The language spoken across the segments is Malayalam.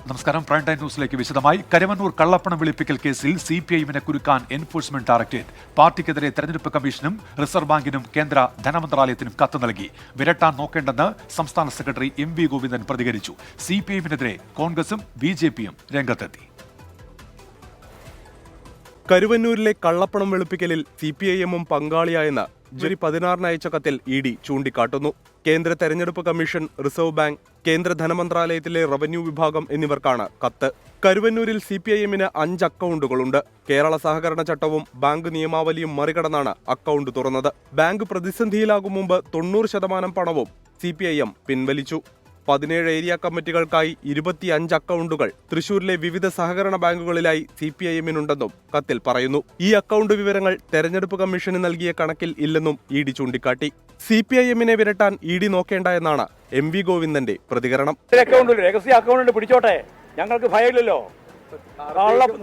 നമസ്കാരം. പ്രൈം ടൈം ന്യൂസിലേക്ക് വിശദമായി. കരുവന്നൂർ കള്ളപ്പണം വെളുപ്പിക്കൽ കേസിൽ CPIഎമ്മിനെ കുരുക്കാൻ എൻഫോഴ്സ്മെന്റ് ഡയറക്ടറേറ്റ് പാർട്ടിക്കെതിരെ തെരഞ്ഞെടുപ്പ് കമ്മീഷനും റിസർവ് ബാങ്കിനും കേന്ദ്ര ധനമന്ത്രാലയത്തിനും കത്ത് നൽകി. വിരട്ടാൻ നോക്കേണ്ടെന്ന് സംസ്ഥാന സെക്രട്ടറി MV ഗോവിന്ദൻ പ്രതികരിച്ചു. CPIഎമ്മിനെതിരെ കോൺഗ്രസും BJPയും രംഗത്തെത്തി. കരുവന്നൂരിലെ കള്ളപ്പണം വെളുപ്പിക്കലിൽ CPIഎമ്മും പങ്കാളിയായെന്ന് ജനുവരി 16 അയച്ച കത്തിൽ ED ചൂണ്ടിക്കാട്ടുന്നു. കേന്ദ്ര തെരഞ്ഞെടുപ്പ് കമ്മീഷൻ, റിസർവ് ബാങ്ക്, കേന്ദ്ര ധനമന്ത്രാലയത്തിലെ റവന്യൂ വിഭാഗം എന്നിവർക്കാണ് കത്ത്. കരുവന്നൂരിൽ CPIഎമ്മിന് 5 അക്കൗണ്ടുകളുണ്ട്. കേരള സഹകരണ ചട്ടവും ബാങ്ക് നിയമാവലിയും മറികടന്നാണ് അക്കൗണ്ട് തുറന്നത്. ബാങ്ക് പ്രതിസന്ധിയിലാകും മുമ്പ് 90% പണവും CPIഎം പിൻവലിച്ചു. 17 ഏരിയ കമ്മിറ്റികൾക്കായി 25 അക്കൗണ്ടുകൾ തൃശൂരിലെ വിവിധ സഹകരണ ബാങ്കുകളിലായി CPIഎമ്മിനുണ്ടെന്നും കത്തിൽ പറയുന്നു. ഈ അക്കൗണ്ട് വിവരങ്ങൾ തെരഞ്ഞെടുപ്പ് കമ്മീഷന് നൽകിയ കണക്കിൽ ഇല്ലെന്നും ED ചൂണ്ടിക്കാട്ടി. CPIഎമ്മിനെ വിരട്ടാൻ ED നോക്കേണ്ട എന്നാണ് MV ഗോവിന്ദന്റെ പ്രതികരണം. രഹസ്യ അക്കൗണ്ട് പിടിച്ചോട്ടെ, ഞങ്ങൾക്ക് ഭയമില്ലല്ലോ.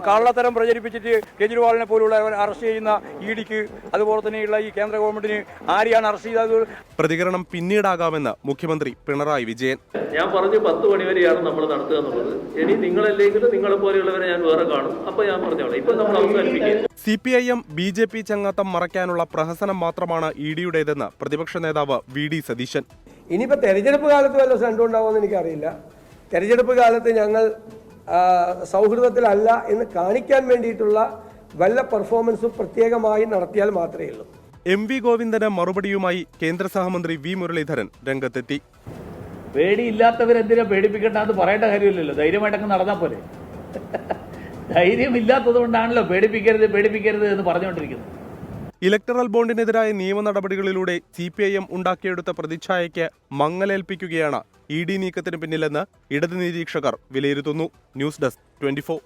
കള്ളത്തരം പ്രചരിപ്പിച്ചിട്ട് കേജ്രിവാളിനെ പോലുള്ള അറസ്റ്റ് ചെയ്യുന്ന EDക്ക്, അതുപോലെ തന്നെയുള്ള ഈ കേന്ദ്ര ഗവൺമെന്റിന് ആരെയാണ് അറസ്റ്റ് ചെയ്തത്? പ്രതികരണം പിന്നീടാകാമെന്ന് മുഖ്യമന്ത്രി പിണറായി വിജയൻ. ഞാൻ പറഞ്ഞു 10 മണി വരെയാണ് നമ്മൾ നടത്തുക എന്നുള്ളത്. ഇനി നിങ്ങളല്ലെങ്കിൽ നിങ്ങളെ പോലെയുള്ളവരെ ഞാൻ വേറെ കാണും. അപ്പൊ ഞാൻ പറഞ്ഞോളാം, ഇപ്പൊ നമ്മൾ അവസാനിപ്പിക്കുക. CPIഎം BJP ചങ്ങാത്തം മറയ്ക്കാനുള്ള പ്രഹസനം മാത്രമാണ് EDയുടേതെന്ന് പ്രതിപക്ഷ നേതാവ് VD സതീശൻ. ഇനിയിപ്പോ തെരഞ്ഞെടുപ്പ് കാലത്ത് വല്ല സെൻഡർ ഉണ്ടാവുമെന്ന് എനിക്കറിയില്ല. തെരഞ്ഞെടുപ്പ് കാലത്ത് ഞങ്ങൾ സൗഹൃദത്തിലല്ല എന്ന് കാണിക്കാൻ വേണ്ടിയിട്ടുള്ള വല്ല പെർഫോമൻസും പ്രത്യേകമായി നടത്തിയാൽ മാത്രമേ ഉള്ളൂ. MV ഗോവിന്ദന് മറുപടിയുമായി കേന്ദ്ര സഹമന്ത്രി V മുരളീധരൻ രംഗത്തെത്തി. പേടിയില്ലാത്തവരെന്തിനാ പേടിപ്പിക്കേണ്ടെന്ന് പറയേണ്ട കാര്യമില്ലല്ലോ, ധൈര്യമായിട്ടൊക്കെ നടന്നാൽ പോലെ. ധൈര്യമില്ലാത്തത് കൊണ്ടാണല്ലോ പേടിപ്പിക്കരുത് എന്ന് പറഞ്ഞുകൊണ്ടിരിക്കുന്നത്. ഇലക്ടറൽ ബോണ്ടിനെതിരായ നിയമ നടപടികളിലൂടെ CPIഎം ഉണ്ടാക്കിയെടുത്ത പ്രതിച്ഛായയ്ക്ക് മങ്ങലേൽപ്പിക്കുകയാണ് ED നീക്കത്തിന് പിന്നിലെന്ന് ഇടത് നിരീക്ഷകർ വിലയിരുത്തുന്നു. News desk 24.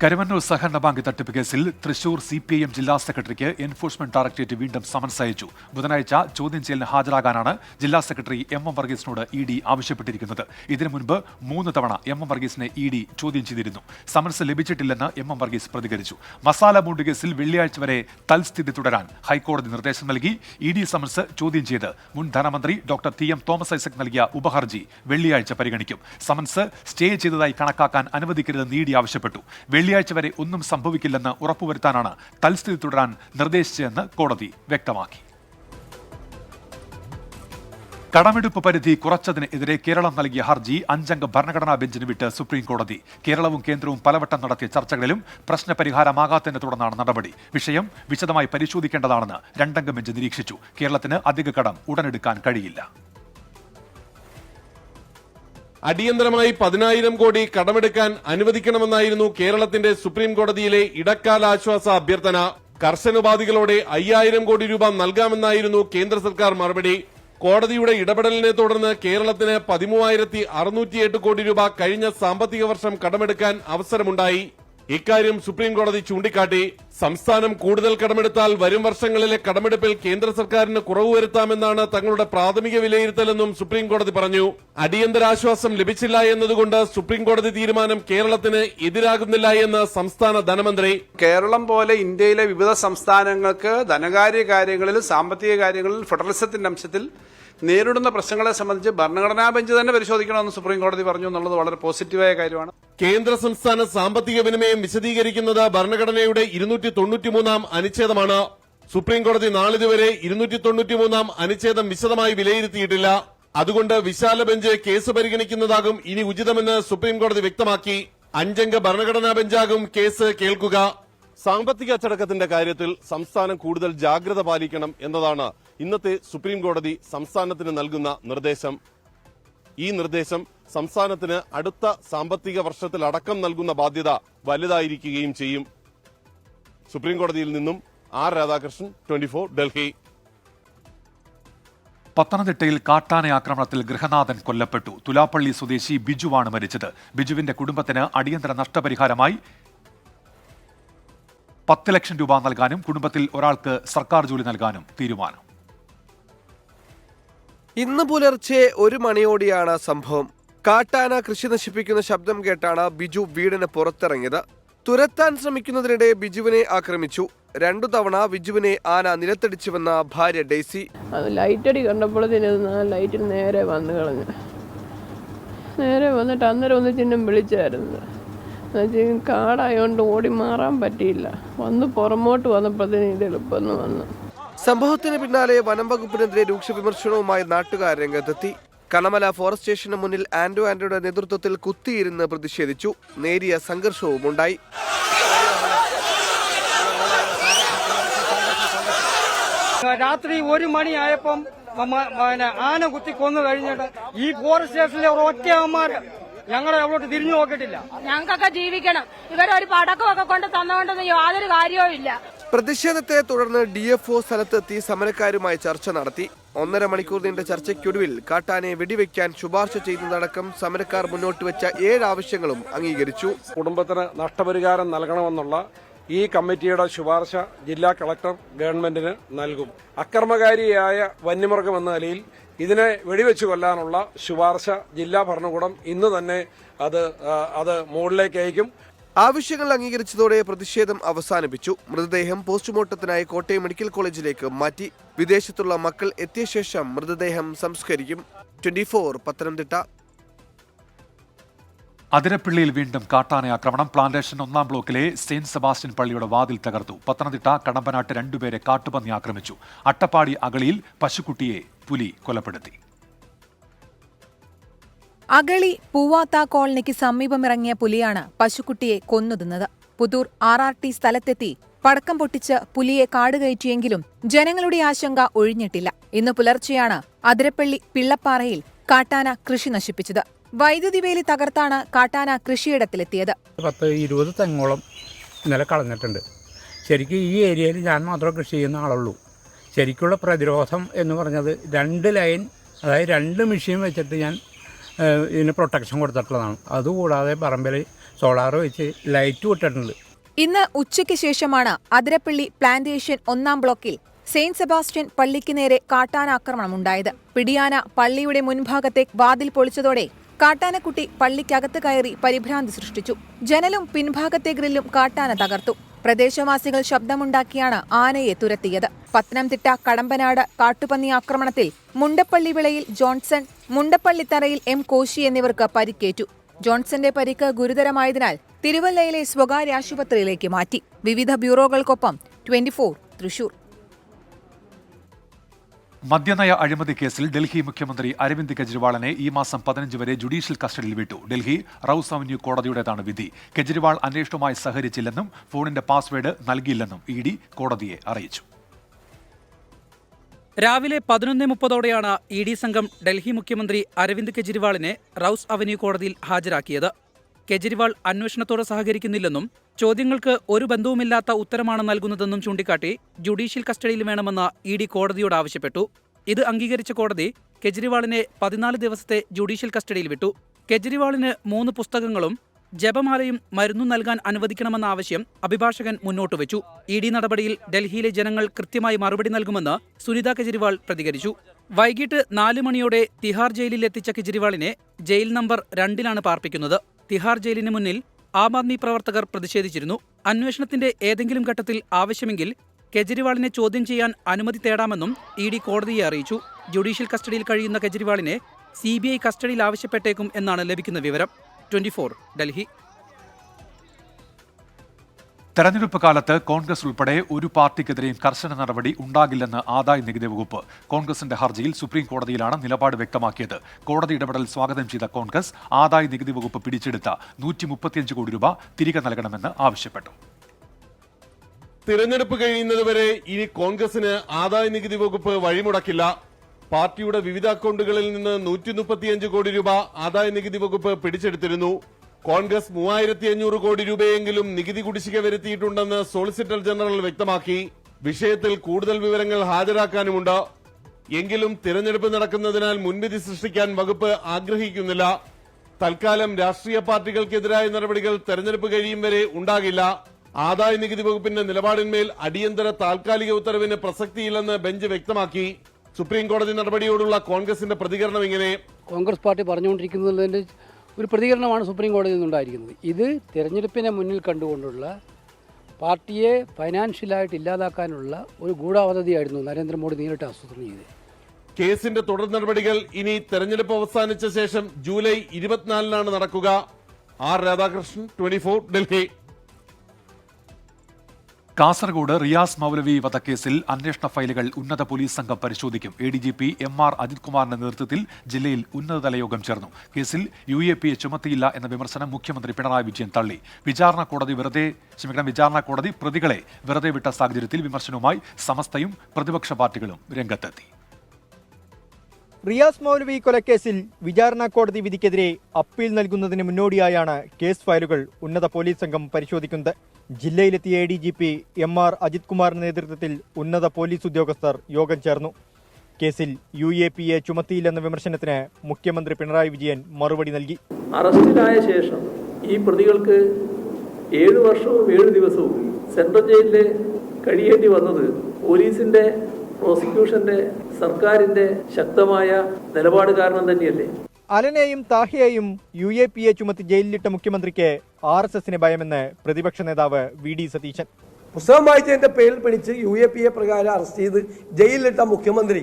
കരുവന്നൂർ സഹകരണ ബാങ്ക് തട്ടിപ്പ് കേസിൽ തൃശൂർ CPIഎം ജില്ലാ സെക്രട്ടറിക്ക് എൻഫോഴ്സ്മെന്റ് ഡയറക്ടറേറ്റ് വീണ്ടും സമൻസ് അയച്ചു. ബുധനാഴ്ച ചോദ്യം ചെയ്യലിന് ഹാജരാകാനാണ് ജില്ലാ സെക്രട്ടറി MM വർഗീസിനോട് ED ആവശ്യപ്പെട്ടിരിക്കുന്നത്. ഇതിനു മുൻപ് 3 തവണ MM വർഗീസിനെ ED ചോദ്യം ചെയ്തിരുന്നു. സമൻസ് ലഭിച്ചിട്ടില്ലെന്ന് MM വർഗീസ് പ്രതികരിച്ചു. മസാല ബോണ്ട് കേസിൽ വെള്ളിയാഴ്ച വരെ തൽസ്ഥിതി തുടരാൻ ഹൈക്കോടതി നിർദ്ദേശം നൽകി. ED സമൻസ് ചോദ്യം ചെയ്ത് മുൻ ധനമന്ത്രി ഡോക്ടർ TM തോമസ് ഐസക് നൽകിയ ഉപഹർജി വെള്ളിയാഴ്ച പരിഗണിക്കും. സമൻസ് സ്റ്റേ ചെയ്തതായി കണക്കാക്കാൻ അനുവദിക്കരുതെന്ന് ED ആവശ്യപ്പെട്ടു. വെള്ളിയാഴ്ച വരെ ഒന്നും സംഭവിക്കില്ലെന്ന് ഉറപ്പുവരുത്താനാണ് തൽസ്ഥിതി തുടരാൻ നിർദ്ദേശിച്ചതെന്ന് കോടതി വ്യക്തമാക്കി. കടമെടുപ്പ് പരിധി കുറച്ചതിനെതിരെ കേരളം നൽകിയ ഹർജി 5-അംഗ ഭരണഘടനാ ബെഞ്ചിന് വിട്ട് സുപ്രീം കോടതി. കേരളവും കേന്ദ്രവും പലവട്ടം നടത്തിയ ചർച്ചകളിലും പ്രശ്നപരിഹാരമാകാത്തതിനെ തുടർന്നാണ് നടപടി. വിഷയം വിശദമായി പരിശോധിക്കേണ്ടതാണെന്ന് 2-അംഗ ബെഞ്ച് നിരീക്ഷിച്ചു. കേരളത്തിന് അധിക കടം ഉടനെടുക്കാൻ കഴിയില്ല. അടിയന്തരമായി 10,000 കോടി കടമെടുക്കാൻ അനുവദിക്കണമെന്നായിരുന്നു കേരളത്തിന്റെ സുപ്രീം കോടതിയിലെ ഇടക്കാല ആശ്വാസ അഭ്യർത്ഥന. കർശനോപാധികളോടെ 5,000 കോടി രൂപ നൽകാമെന്നായിരുന്നു കേന്ദ്ര സർക്കാർ മറുപടി. കോടതിയുടെ ഇടപെടലിനെ തുടർന്ന് കേരളത്തിന് 13,608 കോടി രൂപ കഴിഞ്ഞ സാമ്പത്തിക വർഷം കടമെടുക്കാൻ അവസരമുണ്ടായി. ഇക്കാര്യം സുപ്രീം കോടതി ചൂണ്ടിക്കാട്ടി. സംസ്ഥാനം കൂടുതൽ കടമെടുത്താൽ വരും വർഷങ്ങളിലെ കടമെടുപ്പിൽ കേന്ദ്ര സർക്കാരിന് കുറവ് വരുത്താമെന്നാണ് തങ്ങളുടെ പ്രാഥമിക വിലയിരുത്തലെന്നും സുപ്രീം കോടതി പറഞ്ഞു. അടിയന്തരാശ്വാസം ലഭിച്ചില്ല എന്നതുകൊണ്ട് സുപ്രീം കോടതി തീരുമാനം കേരളത്തിന് എതിരാകുന്നില്ല എന്ന് സംസ്ഥാന ധനമന്ത്രി. കേരളം പോലെ ഇന്ത്യയിലെ വിവിധ സംസ്ഥാനങ്ങൾക്ക് ധനകാര്യ കാര്യങ്ങളിൽ, സാമ്പത്തിക കാര്യങ്ങളിൽ ഫെഡറലിസത്തിന്റെ അംശത്തിൽ നേരിടുന്ന പ്രശ്നങ്ങളെ സംബന്ധിച്ച് ഭരണഘടനാ ബെഞ്ച് തന്നെ പരിശോധിക്കണമെന്ന് സുപ്രീം കോടതി പറഞ്ഞു എന്നുള്ളത് വളരെ പോസിറ്റീവായ കാര്യമാണ്. കേന്ദ്ര സംസ്ഥാന സാമ്പത്തിക വിനിമയം വിശദീകരിക്കുന്നത് ഭരണഘടനയുടെ 293-ാം അനുച്ഛേദമാണ്. സുപ്രീം കോടതി നാളിതുവരെ 293-ാം അനുച്ഛേദം വിശദമായി വിലയിരുത്തിയിട്ടില്ല. അതുകൊണ്ട് വിശാല ബെഞ്ച് കേസ് പരിഗണിക്കുന്നതാകും ഇനി ഉചിതമെന്ന് സുപ്രീം കോടതി വ്യക്തമാക്കി. 5-അംഗ ഭരണഘടനാ ബെഞ്ചാകും കേസ് കേൾക്കുക. സാമ്പത്തിക അച്ചടക്കത്തിന്റെ കാര്യത്തിൽ സംസ്ഥാനം കൂടുതൽ ജാഗ്രത പാലിക്കണം എന്നതാണ് ഇന്നത്തെ സുപ്രീം കോടതി സംസ്ഥാനത്തിന് നൽകുന്ന നിർദ്ദേശം. ഈ നിർദ്ദേശം സംസ്ഥാനത്തിന് അടുത്ത സാമ്പത്തിക വർഷത്തിലടക്കം നൽകുന്ന ബാധ്യത വലുതായിരിക്കുകയും ചെയ്യും. സുപ്രീം കോടതിയിൽ നിന്നും R രാധാകൃഷ്ണൻ, 24, ഡൽഹി. പത്തനംതിട്ടയിൽ കാട്ടാന ആക്രമണത്തിൽ ഗൃഹനാഥൻ കൊല്ലപ്പെട്ടു. തുലാപ്പള്ളി സ്വദേശി ബിജുവാണ് മരിച്ചത്. ബിജുവിന്റെ കുടുംബത്തിന് അടിയന്തര നഷ്ടപരിഹാരമായി 10 ലക്ഷം രൂപ നൽകാനും കുടുംബത്തിൽ ഒരാൾക്ക് സർക്കാർ ജോലി നൽകാനും തീരുമാനം. ഇന്ന് പുലർച്ചെ 1 മണിയോടെയാണ് സംഭവം. കാട്ടാന കൃഷി നശിപ്പിക്കുന്ന ശബ്ദം കേട്ടാണ് ബിജു വീടിന് പുറത്തിറങ്ങിയത്. തുരത്താൻ ശ്രമിക്കുന്നതിനിടെ ബിജുവിനെ ആക്രമിച്ചു. 2 തവണ ബിജുവിനെ ആന നിലത്തടിച്ചുവെന്ന ഭാര്യ ഡെയ്സി. ലൈറ്റടി കണ്ടപ്പോൾ ലൈറ്റിന് നേരെ വന്നു കളഞ്ഞു. നേരെ വന്നിട്ട് അന്നേരം ഒന്ന് ചിഹ്നം വിളിച്ചായിരുന്നു. കാടായോണ്ട് ഓടി മാറാൻ പറ്റിയില്ല. വന്ന് പുറമോട്ട് വന്നപ്പോഴത്തേന് ഇത് എളുപ്പമെന്ന് വന്നു. സംഭവത്തിന് പിന്നാലെ വനം വകുപ്പിനെതിരെ രൂക്ഷ വിമർശനവുമായി നാട്ടുകാർ രംഗത്തെത്തി. കണമല ഫോറസ്റ്റ് സ്റ്റേഷന് മുന്നിൽ ആന്റോയുടെ നേതൃത്വത്തിൽ കുത്തിയിരുന്ന് പ്രതിഷേധിച്ചു. നേരിയ സംഘർഷവും ഉണ്ടായി. രാത്രി 1 മണിയായപ്പം ആന കുത്തി കൊന്നു കഴിഞ്ഞിട്ട് ഈ ഫോറസ്റ്റ് സ്റ്റേഷനിലെ ഒറ്റയന്മാർ ഞങ്ങളെ അങ്ങോട്ട് തിരിഞ്ഞു നോക്കിയിട്ടില്ല. ഞങ്ങൾക്കൊക്കെ ജീവിക്കണം. ഇവരൊരു പടക്കമൊക്കെ കൊണ്ട് തന്നുകൊണ്ടൊന്നും യാതൊരു കാര്യവും ഇല്ല. പ്രതിഷേധത്തെ തുടർന്ന് DFO സ്ഥലത്തെത്തി സമരക്കാരുമായി ചർച്ച നടത്തി. 1.5 മണിക്കൂർ നീണ്ട ചർച്ചയ്ക്കൊടുവിൽ കാട്ടാനെ വെടിവെക്കാൻ ശുപാർശ ചെയ്യുന്നതടക്കം സമരക്കാർ മുന്നോട്ട് വെച്ച 7 ആവശ്യങ്ങളും അംഗീകരിച്ചു. കുടുംബത്തിന് നഷ്ടപരിഹാരം നൽകണമെന്നുള്ള ഈ കമ്മിറ്റിയുടെ ശുപാർശ ജില്ലാ കളക്ടർ ഗവൺമെന്റിന് നൽകും. അക്രമകാരിയായ വന്യമൃഗം എന്ന നിലയിൽ ഇതിനെ വെടിവെച്ചു കൊല്ലാനുള്ള ശുപാർശ ജില്ലാ ഭരണകൂടം ഇന്ന് തന്നെ അത് മുകളിലേക്ക് അയക്കും. ആവശ്യങ്ങൾ അംഗീകരിച്ചതോടെ പ്രതിഷേധം അവസാനിപ്പിച്ചു. മൃതദേഹം പോസ്റ്റ്മോർട്ടത്തിനായി കോട്ടയം മെഡിക്കൽ കോളേജിലേക്ക് മാറ്റി. വിദേശത്തുള്ള മക്കൾ എത്തിയ ശേഷം മൃതദേഹം സംസ്കരിക്കും. 24 പത്തനംതിട്ട. അതിരപ്പിള്ളിയിൽ വീണ്ടും കാട്ടാന ആക്രമണം. പ്ലാന്റേഷൻ 1-ാം ബ്ലോക്കിലെ സെയിന്റ് സെബാസ്റ്റ്യൻ പള്ളിയുടെ വാതിൽ തകർത്തു. പത്തനംതിട്ട കടമ്പനാട്ട് 2 പേരെ കാട്ടുപന്നി ആക്രമിച്ചു. അട്ടപ്പാടി അകളിയിൽ പശുക്കുട്ടിയെ പുലി കൊലപ്പെടുത്തി. അകളി പൂവാത്ത കോളനിക്ക് സമീപമിറങ്ങിയ പുലിയാണ് പശുക്കുട്ടിയെ കൊന്നുതിന്നത്. പുതൂർ RRT സ്ഥലത്തെത്തി പടക്കം പൊട്ടിച്ച് പുലിയെ കാടുകയറ്റിയെങ്കിലും ജനങ്ങളുടെ ആശങ്ക ഒഴിഞ്ഞിട്ടില്ല. ഇന്ന് പുലർച്ചെയാണ് അതിരപ്പള്ളി പിള്ളപ്പാറയിൽ കാട്ടാന കൃഷി നശിപ്പിച്ചത്. വൈദ്യുതി വേലി തകർത്താണ് കാട്ടാന കൃഷിയിടത്തിലെത്തിയത്. 10-20 തെങ്ങോളം ഇന്നലെ കളഞ്ഞിട്ടുണ്ട്. ശരിക്കും ഈ ഏരിയയിൽ ഞാൻ മാത്രമേ കൃഷി ചെയ്യുന്ന ആളുള്ളൂ. ശരിക്കുള്ള പ്രതിരോധം എന്ന് പറഞ്ഞത് 2 ലൈൻ, അതായത് 2 മെഷീൻ വെച്ചിട്ട് ഞാൻ ഇതിന് പ്രൊട്ടക്ഷൻ കൊടുത്തിട്ടുള്ളതാണ്. അതുകൂടാതെ പറമ്പിൽ സോളാർ വെച്ച് ലൈറ്റ് വിട്ടിട്ടുണ്ട്. ഇന്ന് ഉച്ചയ്ക്ക് ശേഷമാണ് അതിരപ്പള്ളി പ്ലാന്റേഷൻ 1-ാം ബ്ലോക്കിൽ സെയിന്റ് സെബാസ്റ്റ്യൻ പള്ളിക്ക് നേരെ കാട്ടാന ആക്രമണമുണ്ടായത്. പിടിയാന പള്ളിയുടെ മുൻഭാഗത്തെ വാതിൽ പൊളിച്ചതോടെ കാട്ടാനക്കുട്ടി പള്ളിക്കകത്ത് കയറി പരിഭ്രാന്തി സൃഷ്ടിച്ചു. ജനലും പിൻഭാഗത്തെ ഗ്രില്ലും കാട്ടാന തകർത്തു. പ്രദേശവാസികൾ ശബ്ദമുണ്ടാക്കിയാണ് ആനയെ തുരത്തിയത്. പത്തനംതിട്ട കടമ്പനാട് കാട്ടുപന്നി ആക്രമണത്തിൽ മുണ്ടപ്പള്ളി വിളയിൽ ജോൺസൺ, മുണ്ടപ്പള്ളിത്തറയിൽ M കോശി എന്നിവർക്ക് പരിക്കേറ്റു. ജോൺസന്റെ പരിക്ക് ഗുരുതരമായതിനാൽ തിരുവല്ലയിലെ സ്വകാര്യ ആശുപത്രിയിലേക്ക് മാറ്റി. വിവിധ ബ്യൂറോകൾക്കൊപ്പം 24 തൃശൂർ. മദ്യനയ അഴിമതി കേസിൽ ഡൽഹി മുഖ്യമന്ത്രി അരവിന്ദ് കെജ്രിവാളിനെ ഈ മാസം 15 വരെ ജുഡീഷ്യൽ കസ്റ്റഡിയിൽ വിട്ടു. ഡൽഹി റൌസ് അവന്യൂ കോടതിയുടേതാണ് വിധി. കെജ്രിവാൾ അന്വേഷണവുമായി സഹകരിച്ചില്ലെന്നും ഫോണിന്റെ പാസ്വേഡ് നൽകിയില്ലെന്നും ED കോടതിയെ അറിയിച്ചു. രാവിലെ 11:30ഓടെയാണ് ED സംഘം ഡൽഹി മുഖ്യമന്ത്രി അരവിന്ദ് കെജ്രിവാളിനെ റൌസ് അവന്യൂ കോടതിയിൽ ഹാജരാക്കിയത്. കെജ്രിവാൾ അന്വേഷണത്തോട് സഹകരിക്കുന്നില്ലെന്നും ചോദ്യങ്ങൾക്ക് ഒരു ബന്ധവുമില്ലാത്ത ഉത്തരമാണ് നൽകുന്നതെന്നും ചൂണ്ടിക്കാട്ടി ജുഡീഷ്യൽ കസ്റ്റഡിയിൽ വേണമെന്ന് ED കോടതിയോട് ആവശ്യപ്പെട്ടു. ഇത് അംഗീകരിച്ച കോടതി കെജ്രിവാളിനെ 14 ദിവസത്തെ ജുഡീഷ്യൽ കസ്റ്റഡിയിൽ വിട്ടു. കെജ്രിവാളിന് 3 പുസ്തകങ്ങളും ജപമാലയും മരുന്നും നൽകാൻ അനുവദിക്കണമെന്ന ആവശ്യം അഭിഭാഷകൻ മുന്നോട്ടുവച്ചു. ED നടപടിയിൽ ഡൽഹിയിലെ ജനങ്ങൾ കൃത്യമായി മറുപടി നൽകുമെന്ന് സുനിത കെജ്രിവാൾ പ്രതികരിച്ചു. വൈകിട്ട് 4 മണിയോടെ തിഹാർ ജയിലിൽ എത്തിച്ച കെജ്രിവാളിനെ ജയിൽ നമ്പർ 2-ലാണ് പാർപ്പിക്കുന്നത്. തിഹാർ ജയിലിന് മുന്നിൽ ആം ആദ്മി പ്രവർത്തകർ പ്രതിഷേധിച്ചിരുന്നു. അന്വേഷണത്തിന്റെ ഏതെങ്കിലും ഘട്ടത്തിൽ ആവശ്യമെങ്കിൽ കെജ്രിവാളിനെ ചോദ്യം ചെയ്യാൻ അനുമതി തേടാമെന്നും ED കോടതിയെ അറിയിച്ചു. ജുഡീഷ്യൽ കസ്റ്റഡിയിൽ കഴിയുന്ന കെജ്രിവാളിനെ CBI കസ്റ്റഡിയിൽ ആവശ്യപ്പെട്ടേക്കും എന്നാണ് ലഭിക്കുന്ന വിവരം. 24 ഡൽഹി. തെരഞ്ഞെടുപ്പ് കാലത്ത് കോൺഗ്രസ് ഉൾപ്പെടെ ഒരു പാർട്ടിക്കെതിരെയും കർശന നടപടി ഉണ്ടാകില്ലെന്ന് ആദായ നികുതി വകുപ്പ്. കോൺഗ്രസിന്റെ ഹർജിയിൽ സുപ്രീം കോടതിയിലാണ് നിലപാട് വ്യക്തമാക്കിയത്. കോടതി ഇടപെടൽ സ്വാഗതം ചെയ്ത കോൺഗ്രസ് ആദായ നികുതി വകുപ്പ് പിടിച്ചെടുത്ത 135 കോടി രൂപ തിരികെ നൽകണമെന്ന് ആവശ്യപ്പെട്ടു. തിരഞ്ഞെടുപ്പ് കഴിയുന്നതുവരെ ഇനി കോൺഗ്രസിന് ആദായ നികുതി വകുപ്പ് വഴിമുടക്കില്ല. പാർട്ടിയുടെ വിവിധ അക്കൗണ്ടുകളിൽ നിന്ന് 135 കോടി രൂപ ആദായ നികുതി വകുപ്പ് പിടിച്ചെടുത്തിരുന്നു. കോൺഗ്രസ് 3500 കോടി രൂപയെങ്കിലും നികുതി കുടിശ്ശിക വരുത്തിയിട്ടുണ്ടെന്ന് സോളിസിറ്റർ ജനറൽ വ്യക്തമാക്കി. വിഷയത്തിൽ കൂടുതൽ വിവരങ്ങൾ ഹാജരാക്കാനുമുണ്ട്. എങ്കിലും തിരഞ്ഞെടുപ്പ് നടക്കുന്നതിനാൽ മുൻവിധി സൃഷ്ടിക്കാൻ വകുപ്പ് ആഗ്രഹിക്കുന്നില്ല. തൽക്കാലം രാഷ്ട്രീയ പാർട്ടികൾക്കെതിരായ നടപടികൾ തെരഞ്ഞെടുപ്പ് കഴിയും വരെ ഉണ്ടാകില്ല. ആദായ നികുതി വകുപ്പിന്റെ നിലപാടിന്മേൽ അടിയന്തര താൽക്കാലിക ഉത്തരവിന് പ്രസക്തിയില്ലെന്ന് ബെഞ്ച് വ്യക്തമാക്കി. സുപ്രീം കോടതി നടപടിയോടുള്ള കോൺഗ്രസിന്റെ പ്രതികരണം ഇങ്ങനെ: കോൺഗ്രസ് പാർട്ടി പറഞ്ഞുകൊണ്ടിരിക്കുന്നതിന്റെ ഒരു പ്രതികരണമാണ് സുപ്രീം കോടതിയിൽ നിന്നുണ്ടായിരിക്കുന്നത്. ഇത് തെരഞ്ഞെടുപ്പിനെ മുന്നിൽ കണ്ടുകൊണ്ടുള്ള പാർട്ടിയെ ഫൈനാൻഷ്യലായിട്ട് ഇല്ലാതാക്കാനുള്ള ഒരു ഗൂഢാപദ്ധതിയായിരുന്നു നരേന്ദ്രമോദി നേരിട്ട് ആസൂത്രണം ചെയ്തത്. കേസിന്റെ തുടർ നടപടികൾ ഇനി തെരഞ്ഞെടുപ്പ് അവസാനിച്ച ശേഷം ജൂലൈ 24-നാണ് നടക്കുക. ആർ രാധാകൃഷ്ണൻ, 24, ഡൽഹി. കാസർഗോഡ് റിയാസ് മൗലവി വധക്കേസിൽ അന്വേഷണ ഫയലുകൾ ഉന്നത പോലീസ് സംഘം പരിശോധിക്കും. ADGP MR അജിത് കുമാറിന്റെ നേതൃത്വത്തിൽ ജില്ലയിൽ ഉന്നതതല യോഗം ചേർന്നു. കേസിൽ UAPയെ ചുമത്തിയില്ല എന്ന വിമർശനം മുഖ്യമന്ത്രി പിണറായി വിജയൻ തള്ളി. വിചാരണ കോടതി പ്രതികളെ വെറുതെ വിട്ട സാഹചര്യത്തിൽ വിമർശനവുമായി സമസ്തയും പ്രതിപക്ഷ പാർട്ടികളും രംഗത്തെത്തി. റിയാസ് മൗലവി കൊലക്കേസിൽ വിചാരണ കോടതി വിധിക്കെതിരെ അപ്പീൽ നൽകുന്നതിന് മുന്നോടിയായാണ് കേസ് ഫയലുകൾ ഉന്നത പോലീസ് സംഘം പരിശോധിക്കുന്നത്. ജില്ലയിലെത്തിയ ADGP MR അജിത് കുമാറിന്റെ നേതൃത്വത്തിൽ ഉന്നത പോലീസ് ഉദ്യോഗസ്ഥർ യോഗം ചേർന്നു. കേസിൽ UAPയെ ചുമത്തിയില്ലെന്ന വിമർശനത്തിന് മുഖ്യമന്ത്രി പിണറായി വിജയൻ മറുപടി നൽകി. അറസ്റ്റിലായ ശേഷം ഈ പ്രതികൾക്ക് 7 വർഷവും 7 ദിവസവും സെൻട്രൽ ജയിലിൽ കഴിയേണ്ടി വന്നത് പോലീസിന്റെ, പ്രോസിക്യൂഷന്റെ, സർക്കാരിന്റെ ശക്തമായ നിലപാട് കാരണം തന്നെയല്ലേ? അലനെയും താഹിയെയും UAPയെ ചുമത്തി ജയിലിലിട്ട മുഖ്യമന്ത്രിക്ക് RSSന് ഭയമെന്ന് പ്രതിപക്ഷ നേതാവ് VD സതീശൻ. പുസ്തകം വായിച്ചതിന്റെ പേരിൽ പിടിച്ച് UAPയെ പ്രകാരം അറസ്റ്റ് ചെയ്ത് ജയിലിലിട്ട മുഖ്യമന്ത്രി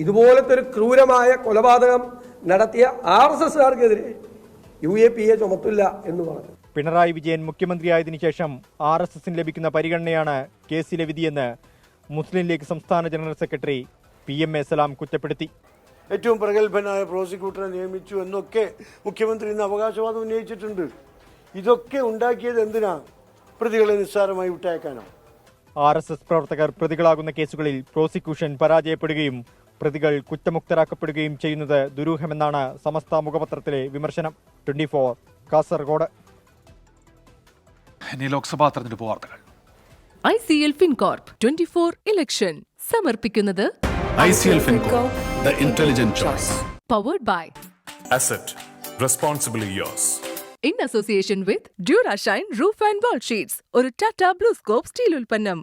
ഇതുപോലത്തെ ഒരു ക്രൂരമായ കൊലപാതകം നടത്തിയ RSSകാർക്കെതിരെ UAPയെ ചുമത്തില്ല എന്ന് പറഞ്ഞു. പിണറായി വിജയൻ മുഖ്യമന്ത്രിയായതിനു ശേഷം RSSന് ലഭിക്കുന്ന പരിഗണനയാണ് കേസിലെ വിധിയെന്ന് മുസ്ലിം ലീഗ് സംസ്ഥാന ജനറൽ സെക്രട്ടറി PMA സലാം കുറ്റപ്പെടുത്തി. ഏറ്റവും പ്രഗത്ഭനായ പ്രോസിക്യൂട്ടറെ നിയമിച്ചു എന്നൊക്കെ മുഖ്യമന്ത്രി ഇന്ന് അവകാശവാദം ഉന്നയിച്ചിട്ടുണ്ട്. ഇതൊക്കെ ഉണ്ടാക്കിയത് എന്തിനാ? പ്രതികളെ നിസ്സാരമായി വിട്ടയക്കാനോ? RSS പ്രവർത്തകർ പ്രതികളാകുന്ന കേസുകളിൽ പ്രോസിക്യൂഷൻ പരാജയപ്പെടുകയും പ്രതികൾ കുറ്റമുക്തരാക്കപ്പെടുകയും ചെയ്യുന്നത് ദുരൂഹമെന്നാണ് സമസ്ത മുഖപത്രത്തിലെ വിമർശനം. 24 കാസർഗോഡ്. ഇനി ലോക്സഭാ തെരഞ്ഞെടുപ്പ് വാർത്തകൾ. ICL FinCorp 24 ഇലക്ഷൻ സമർപ്പിക്കുന്നത് ICL FinCorp, the intelligent choice. Powered by Asset, responsibly yours. In association with Durashine Roof and Wall Sheets, ഒരു ടാറ്റ ബ്ലൂസ്കോപ്പ് സ്റ്റീൽ ഉൽപ്പന്നം.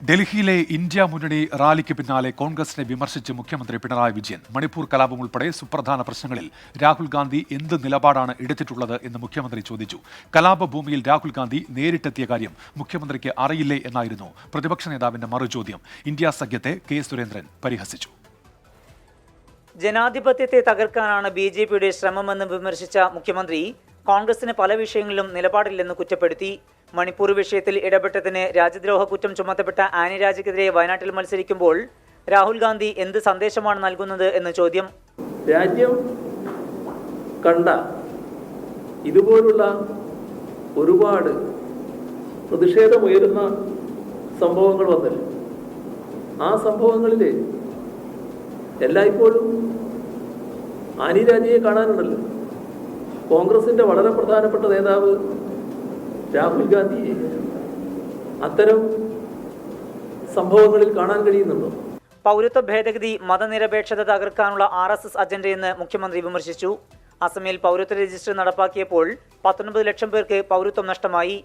ഡൽഹിയിലെ ഇന്ത്യ മുന്നണി റാലിക്ക് പിന്നാലെ കോൺഗ്രസിനെ വിമർശിച്ച് മുഖ്യമന്ത്രി പിണറായി വിജയൻ. മണിപ്പൂർ കലാപം ഉൾപ്പെടെ സുപ്രധാന പ്രശ്നങ്ങളിൽ രാഹുൽ ഗാന്ധി എന്ത് നിലപാടാണ് എടുത്തിട്ടുള്ളത് എന്ന് മുഖ്യമന്ത്രി ചോദിച്ചു. കലാപഭൂമിയിൽ രാഹുൽ ഗാന്ധി നേരിട്ടെത്തിയ കാര്യം മുഖ്യമന്ത്രിക്ക് അറിയില്ലേ എന്നായിരുന്നു പ്രതിപക്ഷ നേതാവിന്റെ മറുചോദ്യം. ഇന്ത്യ സഖ്യത്തെ K സുരേന്ദ്രൻ പരിഹസിച്ചു. ജനാധിപത്യത്തെ തകർക്കാനാണ് BJPയുടെ ശ്രമമെന്ന് വിമർശിച്ച മുഖ്യമന്ത്രി കോൺഗ്രസിന് പല വിഷയങ്ങളിലും നിലപാടില്ലെന്ന് കുറ്റപ്പെടുത്തി. മണിപ്പൂർ വിഷയത്തിൽ ഇടപെട്ടതിന് രാജ്യദ്രോഹ കുറ്റം ചുമത്തപ്പെട്ട ആനി രാജയ്ക്കെതിരെ വയനാട്ടിൽ മത്സരിക്കുമ്പോൾ രാഹുൽ ഗാന്ധി എന്ത് സന്ദേശമാണ് നൽകുന്നത് എന്ന് ചോദ്യം. രാജ്യം കണ്ട ഇതുപോലുള്ള ഒരുപാട് പ്രതിഷേധമുയരുന്ന സംഭവങ്ങൾ വന്നല്ലോ. ആ സംഭവങ്ങളിൽ എല്ലായ്പ്പോഴും ആനി രാജയെ കാണാനുണ്ടല്ലോ. കോൺഗ്രസിന്റെ വളരെ പ്രധാനപ്പെട്ട നേതാവ് രാഹുൽ ഗാന്ധിയെ അത്തരം സംഭവങ്ങളിൽ കാണാൻ കഴിയുന്നുണ്ടോ? പൗരത്വ ഭേദഗതി മതനിരപേക്ഷത തകർക്കാനുള്ള RSS അജണ്ടയെന്ന് മുഖ്യമന്ത്രി വിമർശിച്ചു. അസമിൽ പൗരത്വ രജിസ്റ്റർ നടപ്പാക്കിയപ്പോൾ 19 ലക്ഷം പേർക്ക് പൗരത്വം നഷ്ടമായി.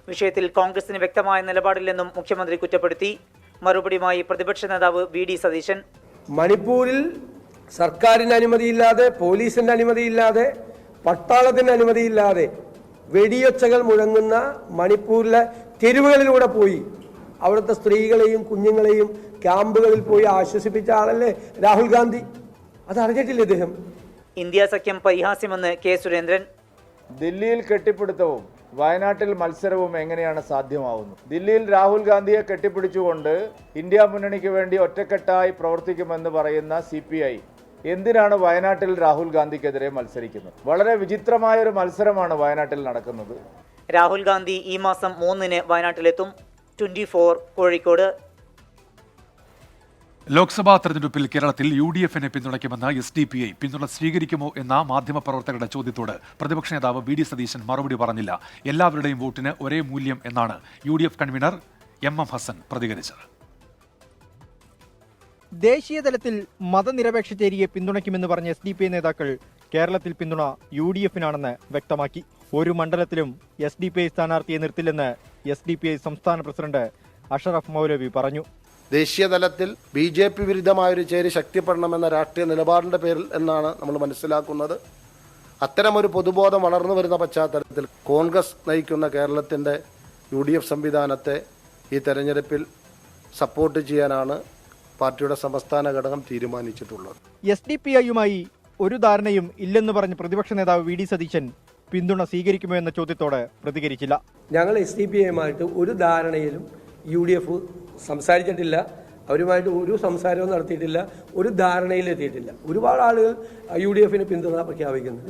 വിഷയത്തിൽ കോൺഗ്രസിന് വ്യക്തമായ നിലപാടില്ലെന്നും മുഖ്യമന്ത്രി കുറ്റപ്പെടുത്തി. മറുപടിയുമായി പ്രതിപക്ഷ നേതാവ് VD സതീശൻ. മണിപ്പൂരിൽ സർക്കാരിന്റെ അനുമതിയില്ലാതെ, പോലീസിന്റെ അനുമതിയില്ലാതെ, പട്ടാളത്തിന്റെ അനുമതിയില്ലാതെ വെടിയൊച്ചകൾ മുഴങ്ങുന്ന മണിപ്പൂരിലെ തെരുവുകളിലൂടെ പോയി അവിടുത്തെ സ്ത്രീകളെയും കുഞ്ഞുങ്ങളെയും ക്യാമ്പുകളിൽ പോയി ആശ്വസിപ്പിച്ച ആളല്ലേ രാഹുൽ ഗാന്ധി? അത് അറിഞ്ഞിട്ടില്ല ഇദ്ദേഹം. ഇന്ത്യ സഖ്യം പരിഹാസ്യമെന്ന് K സുരേന്ദ്രൻ. ദില്ലിയിൽ കെട്ടിപ്പിടുത്തവും വയനാട്ടിൽ മത്സരവും എങ്ങനെയാണ് സാധ്യമാവുന്നത്? ദില്ലിയിൽ രാഹുൽ ഗാന്ധിയെ കെട്ടിപ്പിടിച്ചുകൊണ്ട് ഇന്ത്യ മുന്നണിക്ക് വേണ്ടി ഒറ്റക്കെട്ടായി പ്രവർത്തിക്കുമെന്ന് പറയുന്ന CPI എന്തിനാണ് വയനാട്ടിൽ രാഹുൽ ഗാന്ധിക്കെതിരെ മത്സരിക്കുന്നത്? വളരെ വിചിത്രമായ ഒരു മത്സരമാണ് വയനാട്ടിൽ നടക്കുന്നത്. രാഹുൽ ഗാന്ധി ഈ മാസം 3-ന് വയനാട്ടിലെത്തും. 24 കോഴിക്കോട്. ലോക്സഭാ തെരഞ്ഞെടുപ്പിൽ കേരളത്തിൽ UDFനെ പിന്തുണയ്ക്കുമെന്ന് SDPI പിന്തുണ സ്വീകരിക്കുമോ എന്ന മാധ്യമപ്രവർത്തകരുടെ ചോദ്യത്തോട് പ്രതിപക്ഷ നേതാവ് VD സതീശൻ മറുപടി പറഞ്ഞില്ല. എല്ലാവരുടെയും വോട്ടിന് ഒരേ മൂല്യം എന്നാണ് UDF കൺവീനർ MM ഹസൻ പ്രതികരിച്ചത്. ദേശീയ തലത്തിൽ മതനിരപേക്ഷ ചേരിയെ പിന്തുണയ്ക്കുമെന്ന് പറഞ്ഞ SDPI നേതാക്കൾ കേരളത്തിൽ പിന്തുണ UDFനാണെന്ന് വ്യക്തമാക്കി. ഒരു മണ്ഡലത്തിലും SDPI സ്ഥാനാർത്ഥിയെ നിർത്തില്ലെന്ന് SDPI സംസ്ഥാന പ്രസിഡന്റ് അഷറഫ് മൗലവി പറഞ്ഞു. ദേശീയ തലത്തിൽ BJP വിരുദ്ധമായൊരു ചേരി ശക്തിപ്പെടണമെന്ന രാഷ്ട്രീയ നിലപാടിൻ്റെ പേരിൽ എന്നാണ് നമ്മൾ മനസ്സിലാക്കുന്നത്. അത്തരമൊരു പൊതുബോധം വളർന്നു വരുന്ന പശ്ചാത്തലത്തിൽ കോൺഗ്രസ് നയിക്കുന്ന കേരളത്തിൻ്റെ UDF സംവിധാനത്തെ ഈ തെരഞ്ഞെടുപ്പിൽ സപ്പോർട്ട് ചെയ്യാനാണ് പാർട്ടിയുടെ സംസ്ഥാന ഘടകം തീരുമാനിച്ചിട്ടുള്ളത്. SDPI-യുമായി ഒരു ധാരണയും ഇല്ലെന്ന് പറഞ്ഞ് പ്രതിപക്ഷ നേതാവ് VD സതീശൻ പിന്തുണ സ്വീകരിക്കുമോ എന്ന ചോദ്യത്തോട് പ്രതികരിച്ചില്ല. ഞങ്ങൾ SDPI-യുമായിട്ട് ഒരു ധാരണയിലും UDF സംസാരിച്ചിട്ടില്ല, അവരുമായിട്ട് ഒരു സംസാരവും നടത്തിയിട്ടില്ല, ഒരു ധാരണയിലെത്തിയിട്ടില്ല. ഒരുപാട് ആളുകൾ UDF-ന് പിന്തുണ പ്രഖ്യാപിക്കുന്നു.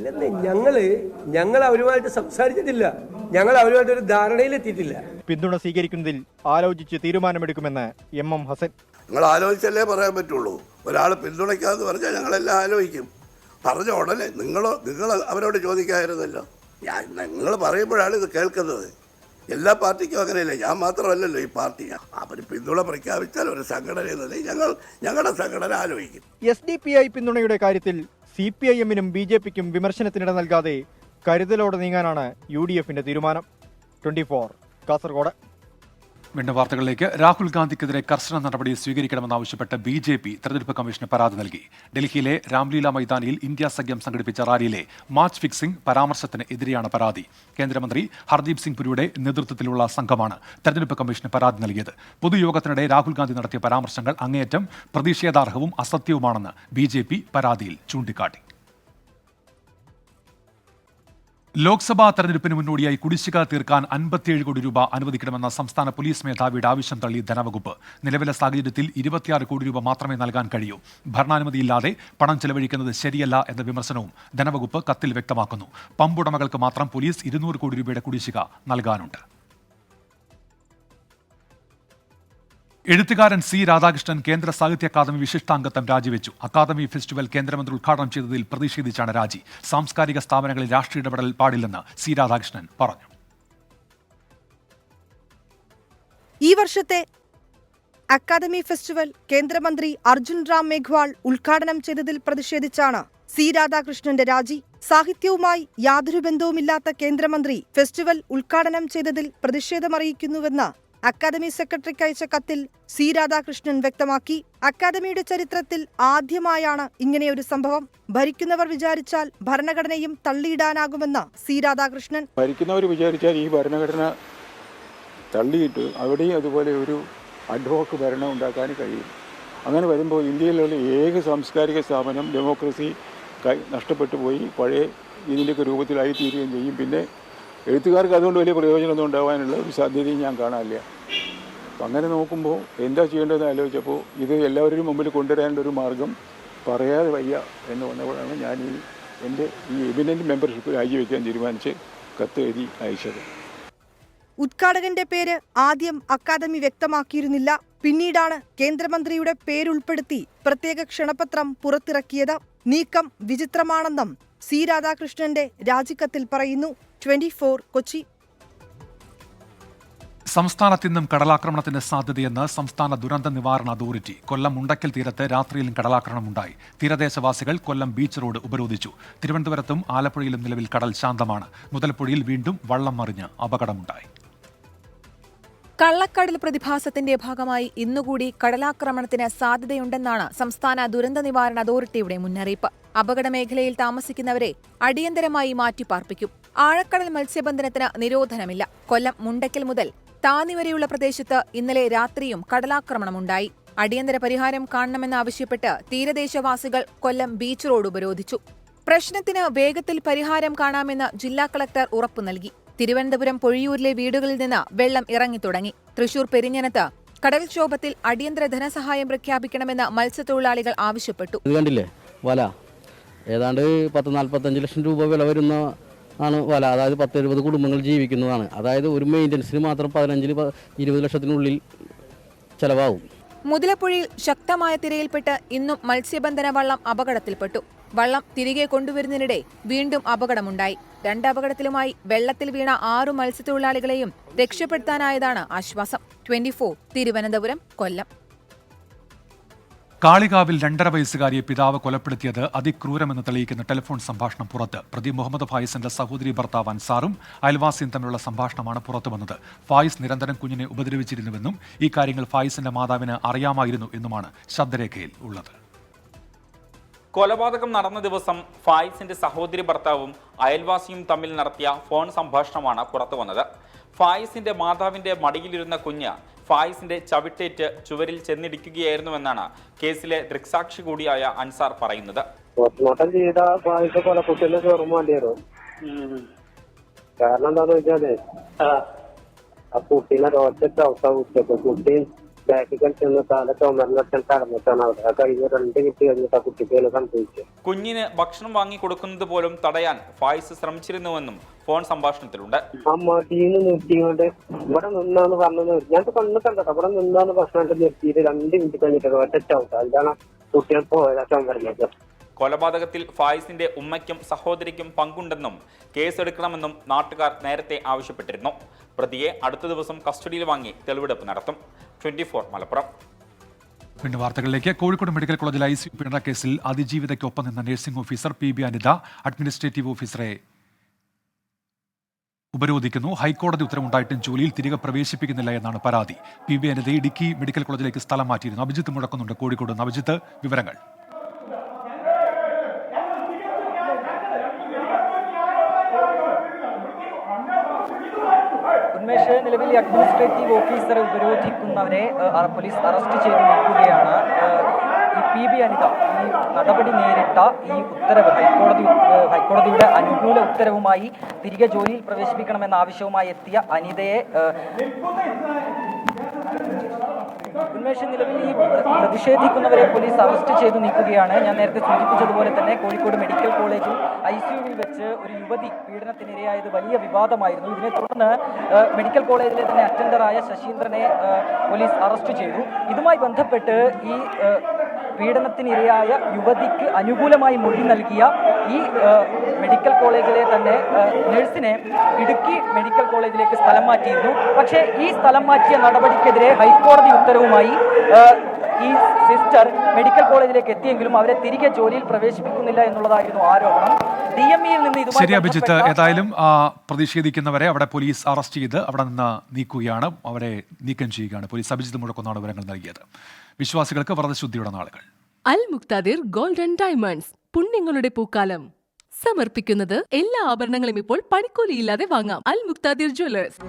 ഞങ്ങൾ അവരുമായിട്ട് സംസാരിച്ചിട്ടില്ല, ഞങ്ങൾ അവരുമായിട്ട് ഒരു ധാരണയിലെത്തിയിട്ടില്ല. പിന്തുണ സ്വീകരിക്കുന്നതിൽ ആലോചിച്ച് തീരുമാനമെടുക്കുമെന്ന് MM ഹസൻ. നിങ്ങൾ ആലോചിച്ചല്ലേ പറയാൻ പറ്റുള്ളൂ. ഒരാൾ പിന്തുണയ്ക്കാന്ന് പറഞ്ഞാൽ ഞങ്ങളെല്ലാം ആലോചിക്കും. പറഞ്ഞ ഉടനെ നിങ്ങൾ അവരോട് ചോദിക്കാതിരുന്നല്ലോ. നിങ്ങൾ പറയുമ്പോഴാണ് ഇത് കേൾക്കുന്നത്. എല്ലാ പാർട്ടിക്കും അങ്ങനെയല്ലേ, ഞാൻ മാത്രമല്ലല്ലോ ഈ പാർട്ടി. അവർ പിന്തുണ പ്രഖ്യാപിച്ചാൽ ഒരു സംഘടന എന്നല്ലേ ഞങ്ങളുടെ സംഘടന ആലോചിക്കും. SDPI പിന്തുണയുടെ കാര്യത്തിൽ CPIM-നും BJP-ക്കും വിമർശനത്തിനിട നൽകാതെ കരുതലോടെ നീങ്ങാനാണ് UDF-ന്റെ തീരുമാനം. 24 കാസർഗോഡ്. വീണ്ടും വാർത്തകളിലേക്ക്. രാഹുൽ ഗാന്ധിക്കെതിരെ കർശന നടപടി സ്വീകരിക്കണമെന്നാവശ്യപ്പെട്ട് BJP തെരഞ്ഞെടുപ്പ് കമ്മീഷന് പരാതി നൽകി. ഡൽഹിയിലെ രാംലീല മൈതാനിയിൽ ഇന്ത്യ സഖ്യം സംഘടിപ്പിച്ച റാലിയിലെ മാച്ച് ഫിക്സിംഗ് പരാമർശത്തിന് എതിരെയാണ് പരാതി. കേന്ദ്രമന്ത്രി ഹർദീപ് സിംഗ് പുരിയുടെ നേതൃത്വത്തിലുള്ള സംഘമാണ് തെരഞ്ഞെടുപ്പ് കമ്മീഷന് പരാതി നൽകിയത്. പൊതുയോഗത്തിനിടെ രാഹുൽ ഗാന്ധി നടത്തിയ പരാമർശങ്ങൾ അങ്ങേയറ്റം പ്രതിഷേധാർഹവും അസത്യവുമാണെന്ന് BJP പരാതിയിൽ ചൂണ്ടിക്കാട്ടി. ലോക്സഭാ തെരഞ്ഞെടുപ്പിന് മുന്നോടിയായി കുടിശ്ശിക തീർക്കാൻ 57 കോടി രൂപ അനുവദിക്കണമെന്ന സംസ്ഥാന പോലീസ് മേധാവിയുടെ ആവശ്യം തള്ളി ധനവകുപ്പ്. നിലവിലെ സാഹചര്യത്തിൽ 26 കോടി രൂപ മാത്രമേ നൽകാൻ കഴിയൂ. ഭരണാനുമതിയില്ലാതെ പണം ചെലവഴിക്കുന്നത് ശരിയല്ല എന്ന വിമർശനവും ധനവകുപ്പ് കത്തിൽ വ്യക്തമാക്കുന്നു. പമ്പുടമകൾക്ക് മാത്രം പോലീസ് 200 കോടി രൂപയുടെ കുടിശ്ശിക നൽകാനുണ്ട്. എഴുത്തുകാരൻ C. രാധാകൃഷ്ണൻ കേന്ദ്ര സാഹിത്യ അക്കാദമി വിശിഷ്ടാംഗത്വം രാജിവെച്ചു. അക്കാദമി ഫെസ്റ്റിവൽ കേന്ദ്രമന്ത്രി ഉദ്ഘാടനം ചെയ്തതിൽ പ്രതിഷേധിച്ചാണ് രാജി. സാംസ്കാരിക സ്ഥാപനങ്ങളിൽ രാഷ്ട്രീയ ഇടപെടൽ പാടില്ലെന്ന് C. രാധാകൃഷ്ണൻ പറഞ്ഞു. ഈ വർഷത്തെ അക്കാദമി ഫെസ്റ്റിവൽ കേന്ദ്രമന്ത്രി അർജുൻ റാം മേഘ്വാൾ ഉദ്ഘാടനം ചെയ്തതിൽ പ്രതിഷേധിച്ചാണ് C. രാധാകൃഷ്ണന്റെ രാജി. സാഹിത്യവുമായി യാതൊരു ബന്ധവുമില്ലാത്ത കേന്ദ്രമന്ത്രി ഫെസ്റ്റിവൽ ഉദ്ഘാടനം ചെയ്തതിൽ പ്രതിഷേധമറിയിക്കുന്നുവെന്ന് അക്കാദമി സെക്രട്ടറിക്ക് അയച്ച കത്തിൽ C. രാധാകൃഷ്ണൻ വ്യക്തമാക്കി. അക്കാദമിയുടെ ചരിത്രത്തിൽ ആദ്യമായാണ് ഇങ്ങനെയൊരു സംഭവം. ഭരിക്കുന്നവർ വിചാരിച്ചാൽ ഭരണഘടനയും തള്ളിയിടാനാകുമെന്ന് C. രാധാകൃഷ്ണൻ. ഭരിക്കുന്നവർ വിചാരിച്ചാൽ ഈ ഭരണഘടന തള്ളിയിട്ട് അവിടെയും അതുപോലെ ഒരു അഡ്ഹോക്ക് ഭരണം ഉണ്ടാക്കാൻ കഴിയും. അങ്ങനെ വരുമ്പോൾ ഇന്ത്യയിലുള്ള ഏക സാംസ്കാരിക സ്ഥാപനം ഡെമോക്രസി നഷ്ടപ്പെട്ടു പോയി പഴയ ഇതിൻ്റെയൊക്കെ രൂപത്തിലായി തീരുകയും ചെയ്യും. പിന്നെ എഴുത്തുകാർക്ക് അതുകൊണ്ട് വലിയ പ്രയോജനമൊന്നും ഉണ്ടാകാനുള്ള ഒരു സാധ്യതയും ഞാൻ കാണാനില്ല. അപ്പം അങ്ങനെ നോക്കുമ്പോൾ എന്താ ചെയ്യേണ്ടതെന്ന് ആലോചിച്ചപ്പോൾ ഇത് എല്ലാവരുടെയും മുമ്പിൽ കൊണ്ടുവരാനുള്ള ഒരു മാർഗം പറയാതെ വയ്യ എന്ന് വന്നപ്പോഴാണ് ഞാൻ എൻ്റെ ഈ എമിനൻ്റ് മെമ്പർഷിപ്പ് രാജിവെക്കാൻ തീരുമാനിച്ച് കത്ത് എഴുതി അയച്ചത്. ഉദ്ഘാടകന്റെ പേര് ആദ്യം അക്കാദമി വ്യക്തമാക്കിയിരുന്നില്ല. പിന്നീടാണ് കേന്ദ്രമന്ത്രിയുടെ പേരുൾപ്പെടുത്തി പ്രത്യേക ക്ഷണപത്രം പുറത്തിറക്കിയത്. നീക്കം വിചിത്രമാണെന്നും C. രാധാകൃഷ്ണന്റെ രാജിക്കത്തിൽ പറയുന്നു. 24 കൊച്ചി. സംസ്ഥാനത്ത് ഇന്നും കടലാക്രമണത്തിന് സാധ്യതയെന്ന് സംസ്ഥാന ദുരന്ത നിവാരണ അതോറിറ്റി. കൊല്ലം മുണ്ടക്കൽ തീരത്ത് രാത്രിയിലും കടലാക്രമണമുണ്ടായി. തീരദേശവാസികൾ കൊല്ലം ബീച്ച് റോഡ് ഉപരോധിച്ചു. തിരുവനന്തപുരത്തും ആലപ്പുഴയിലും നിലവിൽ കടൽ ശാന്തമാണ്. മുതലപ്പുഴയിൽ വീണ്ടും വള്ളം മറിഞ്ഞ് അപകടമുണ്ടായി. കള്ളക്കടൽ പ്രതിഭാസത്തിന്റെ ഭാഗമായി ഇന്നുകൂടി കടലാക്രമണത്തിന് സാധ്യതയുണ്ടെന്നാണ് സംസ്ഥാന ദുരന്ത നിവാരണ അതോറിറ്റിയുടെ മുന്നറിയിപ്പ്. അപകട മേഖലയിൽ താമസിക്കുന്നവരെ അടിയന്തരമായി മാറ്റിപ്പാർപ്പിക്കും. ആഴക്കടൽ മത്സ്യബന്ധനത്തിന് നിരോധനമില്ല. കൊല്ലം മുണ്ടക്കൽ മുതൽ താന്നി വരെയുള്ള പ്രദേശത്ത് ഇന്നലെ രാത്രിയും കടലാക്രമണമുണ്ടായി. അടിയന്തര പരിഹാരം കാണണമെന്നാവശ്യപ്പെട്ട് തീരദേശവാസികൾ കൊല്ലം ബീച്ച് റോഡ് ഉപരോധിച്ചു. പ്രശ്നത്തിന് വേഗത്തിൽ പരിഹാരം കാണാമെന്ന് ജില്ലാ കളക്ടർ ഉറപ്പു നൽകി. തിരുവനന്തപുരം പൊഴിയൂരിലെ വീടുകളിൽ നിന്ന് വെള്ളം ഇറങ്ങിത്തുടങ്ങി. തൃശൂർ പെരിഞ്ഞനത്ത് കടൽക്ഷോഭത്തിൽ അടിയന്തര ധനസഹായം പ്രഖ്യാപിക്കണമെന്ന് മത്സ്യത്തൊഴിലാളികൾ ആവശ്യപ്പെട്ടു. കണ്ടില്ലേ വല ഏതാണ്ട് 10-45 ലക്ഷം രൂപ വില വരുന്ന ആണ് വല. അതായത് 10-70 കുടുംബങ്ങൾ ജീവിക്കുന്നതാണ്. അതായത് ഒരു മെയിൻ്റനൻസിന് മാത്രം 15-20 ലക്ഷത്തിനുള്ളിൽ ചെലവാകും. മുതലപ്പുഴയിൽ ശക്തമായ തിരയിൽപ്പെട്ട് ഇന്നും മത്സ്യബന്ധന വള്ളം അപകടത്തിൽപ്പെട്ടു. വള്ളം തിരികെ കൊണ്ടുവരുന്നതിനിടെ വീണ്ടും അപകടമുണ്ടായി. 2 അപകടത്തിലുമായി വെള്ളത്തിൽ വീണ 6 മത്സ്യത്തൊഴിലാളികളെയും രക്ഷപ്പെടുത്താനായതാണ് ആശ്വാസം. 24 തിരുവനന്തപുരം കൊല്ലം. കാളികാവിൽ 2.5 വയസ്സുകാരിയെ പിതാവ് കൊലപ്പെടുത്തിയത് അതിക്രൂരമെന്ന് തെളിയിക്കുന്ന ടെലിഫോൺ സംഭാഷണം പുറത്ത്. പ്രതി മുഹമ്മദ് ഫായിസിന്റെ സഹോദരി ഭർത്താവ് അൻസാറും അയൽവാസിയും തമ്മിലുള്ള സംഭാഷണമാണ് പുറത്തു വന്നത്. ഫായിസ് നിരന്തരം കുഞ്ഞിനെ ഉപദ്രവിച്ചിരുന്നുവെന്നും ഈ കാര്യങ്ങൾ ഫായിസിന്റെ മാതാവിന് അറിയാമായിരുന്നു എന്നുമാണ് ശബ്ദരേഖയിൽ ഉള്ളത്. കൊലപാതകം നടന്ന ദിവസം ഫായിസിന്റെ സഹോദരി ഭർത്താവും അയൽവാസിയും തമ്മിൽ നടത്തിയ ഫോൺ സംഭാഷണമാണ് പുറത്തു വന്നത്. ഫായിസിന്റെ മാതാവിന്റെ മടിയിലിരുന്ന കുഞ്ഞ് ഫായിസിന്റെ ചവിട്ടേറ്റ് ചുവരിൽ ചെന്നിടിക്കുകയായിരുന്നുവെന്നാണ് കേസിലെ ദൃക്സാക്ഷി കൂടിയായ അൻസാർ പറയുന്നത്. പോസ്റ്റ്മോർട്ടം ചെയ്ത ഫായിസ് കൊലക്കുട്ടിന്റെ ചോർമ്മ വേണ്ടിയിരുന്നു. കാരണം എന്താന്ന് വെച്ചാല് ആ കുട്ടീനെ ഒറ്റ അവസ്ഥ കുട്ടി ബാക്കി കളിച്ചെന്ന് തല ചുമരിനൊക്കെ കടന്നിട്ടാണ് അവിടെ. കഴിഞ്ഞ 2 മിനിറ്റ് കഴിഞ്ഞിട്ട് ആ കുട്ടിക്ക് സംഭവിച്ചു. കുഞ്ഞിന് ഭക്ഷണം വാങ്ങി കൊടുക്കുന്നത് പോലും തടയാൻ ഫായിസ് ശ്രമിച്ചിരുന്നുവെന്നും ഫോൺ സംഭാഷണത്തിലുണ്ട്. ആ മടിയിൽ നിർത്തിക്കൊണ്ട് ഇവിടെ നിന്നാന്ന് പറഞ്ഞത് ഞാൻ കണ്ണ് കണ്ടോ ഇവിടെ നിന്നാന്ന് ഭക്ഷണം നിർത്തിയിട്ട് 2 മിനിറ്റ് കഴിഞ്ഞിട്ട് ഒറ്റ അവസ്ഥ. അതിലാണ് കുട്ടികൾ പോയത് ചുമരിലേക്ക്. കൊലപാതകത്തിൽ ഫായിസിന്റെ ഉമ്മയ്ക്കും സഹോദരിക്കും പങ്കുണ്ടെന്നും കേസെടുക്കണമെന്നും നാട്ടുകാർ നേരത്തെ ആവശ്യപ്പെട്ടിരുന്നു. പ്രതിയെ അടുത്ത ദിവസം കസ്റ്റഡിയിൽ വാങ്ങി തെളിവെടുപ്പ് നടത്തും. 24 മലപ്പുറം. പിന്നെ വാർത്തകളിലേക്ക്. കോഴിക്കോട് മെഡിക്കൽ കോളേജിൽ ICU പീഡന കേസിൽ അതിജീവിതയ്ക്കൊപ്പം നിന്ന nursing officer PB Anitha administrative ഓഫീസറെ ഉപരോധിക്കുന്നു. ഹൈക്കോടതി ഉത്തരവുണ്ടായിട്ടും ജോലിയിൽ തിരികെ പ്രവേശിപ്പിക്കുന്നില്ല എന്നാണ് പരാതി. PB അനിത ഇടുക്കി മെഡിക്കൽ കോളേജിലേക്ക് സ്ഥലം മാറ്റിയിരുന്നു. അഭിജിത്ത് മുഴക്കുന്നുണ്ട് കോഴിക്കോട്. അഭിജിത്ത്, വിവരങ്ങൾ. ഉന്മേഷ്, നിലവിൽ അഡ്മിനിസ്ട്രേറ്റീവ് ഓഫീസറെ ഉപരോധിക്കുന്നവരെ പോലീസ് അറസ്റ്റ് ചെയ്ത് നീക്കുകയാണ്. ഈ PB അനിത ഈ നടപടി നേരിട്ട ഈ ഉത്തരവ് ഹൈക്കോടതിയുടെ അനുകൂല ഉത്തരവുമായി തിരികെ ജോലിയിൽ പ്രവേശിപ്പിക്കണമെന്ന ആവശ്യവുമായി എത്തിയ അനിതയെ ഉന്മേഷ്, നിലവിൽ ഈ പ്രതിഷേധിക്കുന്നവരെ പോലീസ് അറസ്റ്റ് ചെയ്തു നീക്കുകയാണ്. ഞാൻ നേരത്തെ സൂചിപ്പിച്ചതുപോലെ തന്നെ കോഴിക്കോട് മെഡിക്കൽ കോളേജിൽ ICUവിൽ വെച്ച് ഒരു യുവതി പീഡനത്തിനിരയായത് വലിയ വിവാദമായിരുന്നു. ഇതിനെ തുടർന്ന് മെഡിക്കൽ കോളേജിലെ തന്നെ അറ്റൻഡറായ ശശീന്ദ്രനെ പോലീസ് അറസ്റ്റ് ചെയ്തു. ഇതുമായി ബന്ധപ്പെട്ട് ഈ പീഡനത്തിനിരയായ യുവതിക്ക് അനുകൂലമായി മൊഴി നൽകിയ ഈ മെഡിക്കൽ കോളേജിലെ തന്നെ നഴ്സിനെ ഇടുക്കി മെഡിക്കൽ കോളേജിലേക്ക് സ്ഥലം മാറ്റിയിരുന്നു. പക്ഷേ ഈ സ്ഥലം മാറ്റിയ നടപടിക്കെതിരെ ഹൈക്കോടതി ഉത്തരവുമായി ഈ സിസ്റ്റർ മെഡിക്കൽ കോളേജിലേക്ക് എത്തിയെങ്കിലും അവരെ തിരികെ ജോലിയിൽ പ്രവേശിപ്പിക്കുന്നില്ല എന്നുള്ളതായിരുന്നു ആരോപണം. DMEയിൽ നിന്ന് ശരി അഭിജിത്ത്, ഏതായാലും പ്രതിഷേധിക്കുന്നവരെ അവിടെ പോലീസ് അറസ്റ്റ് ചെയ്ത് അവിടെ നിന്ന് നീക്കുകയാണ്, അവരെ നീക്കം ചെയ്യുകയാണ് പോലീസ്. അഭിജിത്ത് മുഴക്കൊന്നാണ് വിവരങ്ങൾ നൽകിയത്. വിശ്വാസികൾക്ക് വ്രതശുദ്ധിയുടെ നാളുകൾ. Al Muqtadir gold and diamonds പുണ്യങ്ങളുടെ പൂക്കാലം സമർപ്പിക്കുന്നത് എല്ലാ ആഭരണങ്ങളും ഇപ്പോൾ പണിക്കൂലിയില്ലാതെ വാങ്ങാം. Al Muqtadir jewellers.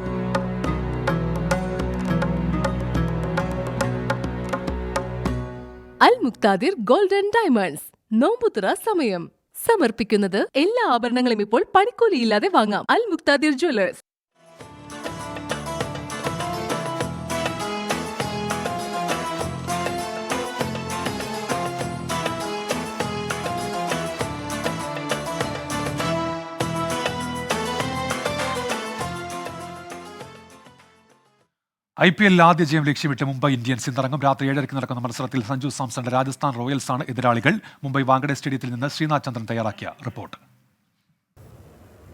Al Muqtadir gold and diamonds നോമ്പുതുറ സമയം സമർപ്പിക്കുന്നത് എല്ലാ ആഭരണങ്ങളും ഇപ്പോൾ പണിക്കൂലിയില്ലാതെ വാങ്ങാം. അൽ മുക്താദിർ ജ്വല്ലേഴ്സ്. IPL ആദ്യ ജയം ലക്ഷ്യമിട്ട് മുംബൈ ഇന്ത്യൻസ് ഇന്നിറങ്ങും. രാത്രി 7:30 നടക്കുന്ന മത്സരത്തിൽ സഞ്ജു സാംസന്റെ രാജസ്ഥാൻ റോയൽസ് ആണ് എതിരാളികൾ. മുംബൈ വാങ്കഡെ സ്റ്റേഡിയത്തിൽ നിന്ന് ശ്രീനാഥ് ചന്ദ്രൻ തയ്യാറാക്കിയ റിപ്പോർട്ട്.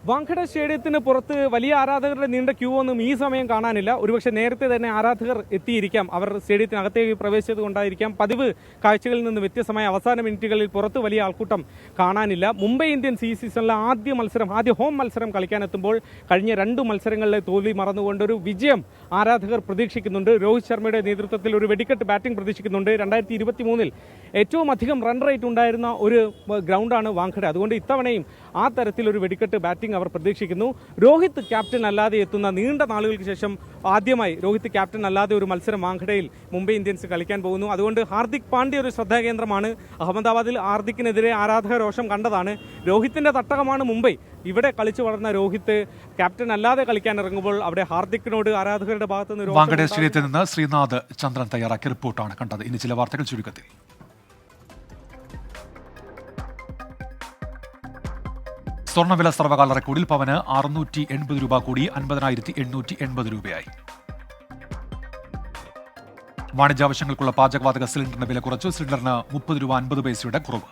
വാങ്കഡെ സ്റ്റേഡിയത്തിന് പുറത്ത് വലിയ ആരാധകരുടെ നീണ്ട ക്യൂ ഒന്നും ഈ സമയം കാണാനില്ല. ഒരുപക്ഷെ നേരത്തെ തന്നെ ആരാധകർ എത്തിയിരിക്കാം. അവർ സ്റ്റേഡിയത്തിനകത്തേക്ക് പ്രവേശിച്ചത് കൊണ്ടായിരിക്കാം പതിവ് കാഴ്ചകളിൽ നിന്ന് വ്യത്യസ്തമായ അവസാന മിനിറ്റുകളിൽ പുറത്ത് വലിയ ആൾക്കൂട്ടം കാണാനില്ല. മുംബൈ ഇന്ത്യൻസ് ഈ സീസണിലെ ആദ്യ ഹോം മത്സരം കളിക്കാനെത്തുമ്പോൾ കഴിഞ്ഞ 2 മത്സരങ്ങളിലെ തോൽവി മറന്നുകൊണ്ട് ഒരു വിജയം ആരാധകർ പ്രതീക്ഷിക്കുന്നുണ്ട്. രോഹിത് ശർമ്മയുടെ നേതൃത്വത്തിൽ ഒരു വെടിക്കെട്ട് ബാറ്റിംഗ് പ്രതീക്ഷിക്കുന്നുണ്ട്. 2023 ഏറ്റവും അധികം റൺ റേറ്റ് ഉണ്ടായിരുന്ന ഒരു ഗ്രൗണ്ടാണ് വാങ്കഡെ. അതുകൊണ്ട് ഇത്തവണയും ആ തരത്തിലൊരു വെടിക്കെട്ട് ബാറ്റിംഗ് അവർ പ്രതീക്ഷിക്കുന്നു. രോഹിത് ക്യാപ്റ്റൻ അല്ലാതെ എത്തുന്ന നീണ്ട നാളുകൾക്ക് ശേഷം ആദ്യമായി രോഹിത് ക്യാപ്റ്റൻ അല്ലാതെ ഒരു മത്സരം വാങ്കഡയിൽ മുംബൈ ഇന്ത്യൻസ് കളിക്കാൻ പോകുന്നു. അതുകൊണ്ട് ഹാർദിക് പാണ്ഡ്യ ഒരു ശ്രദ്ധാകേന്ദ്രമാണ്. അഹമ്മദാബാദിൽ ഹാർദിക്കിനെതിരെ ആരാധക രോഷം കണ്ടതാണ്. രോഹിത്തിന്റെ തട്ടകമാണ് മുംബൈ. ഇവിടെ കളിച്ചു വളർന്ന രോഹിത് ക്യാപ്റ്റൻ അല്ലാതെ കളിക്കാൻ ഇറങ്ങുമ്പോൾ അവിടെ ഹാർദിക്കിനോട് ആരാധകരുടെ ഭാഗത്തുനിന്ന് വാങ്കഡെ സ്റ്റേഡിയത്തിൽ നിന്ന് ശ്രീനാഥ് ചന്ദ്രൻ തയ്യാറാക്കിയ റിപ്പോർട്ടാണ് കണ്ടത്. ഇനി ചില വാർത്തകൾ ചുരുക്കത്തിൽ. സ്വർണ്ണവില സർവകാല റെക്കോർഡിൽ പവന് 680 രൂപ കൂടി 50,880 രൂപയായി. വാണിജ്യാവശ്യങ്ങൾക്കുള്ള പാചകവാതക സിലിണ്ടറിന് വില കുറച്ചു. സിലിണ്ടറിന് 30 രൂപ 50 പൈസയുടെ കുറവ്.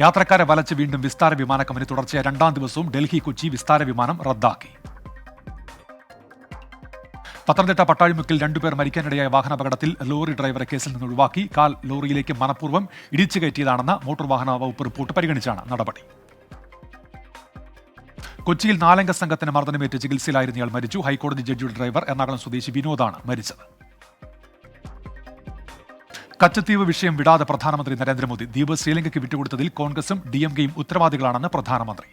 യാത്രക്കാരെ വലച്ച് വീണ്ടും വിസ്താര വിമാന കമ്പനി. തുടർച്ചയായ 2ാം ദിവസവും ഡൽഹി കൊച്ചി വിസ്താര വിമാനം റദ്ദാക്കി. പത്തനംതിട്ട പട്ടാഴിമുക്കിൽ 2 പേർ മരിക്കാനിടയായ വാഹനാപകടത്തിൽ ലോറി ഡ്രൈവറെ കേസിൽ നിന്ന് ഒഴിവാക്കി. കാൽ ലോറിയിലേക്ക് മനഃപൂർവ്വം ഇടിച്ചു കയറ്റിയതാണെന്ന മോട്ടോർ വാഹന വകുപ്പ് റിപ്പോർട്ട് പരിഗണിച്ചാണ് നടപടി. കൊച്ചിയിൽ 4-അംഗ സംഘത്തിന് മർദ്ദനമേറ്റ് ചികിത്സയിലായിരുന്നയാൾ മരിച്ചു. ഹൈക്കോടതി ജഡ്ജിയുടെ ഡ്രൈവർ എറണാകുളം സ്വദേശി വിനോദാണ് മരിച്ചത്. കച്ചത്തീവ് വിഷയം വിടാതെ പ്രധാനമന്ത്രി നരേന്ദ്രമോദി. ദ്വീപ് ശ്രീലങ്കയ്ക്ക് വിട്ടുകൊടുത്തതിൽ കോൺഗ്രസും DMKയും ഉത്തരവാദികളാണെന്ന് പ്രധാനമന്ത്രി.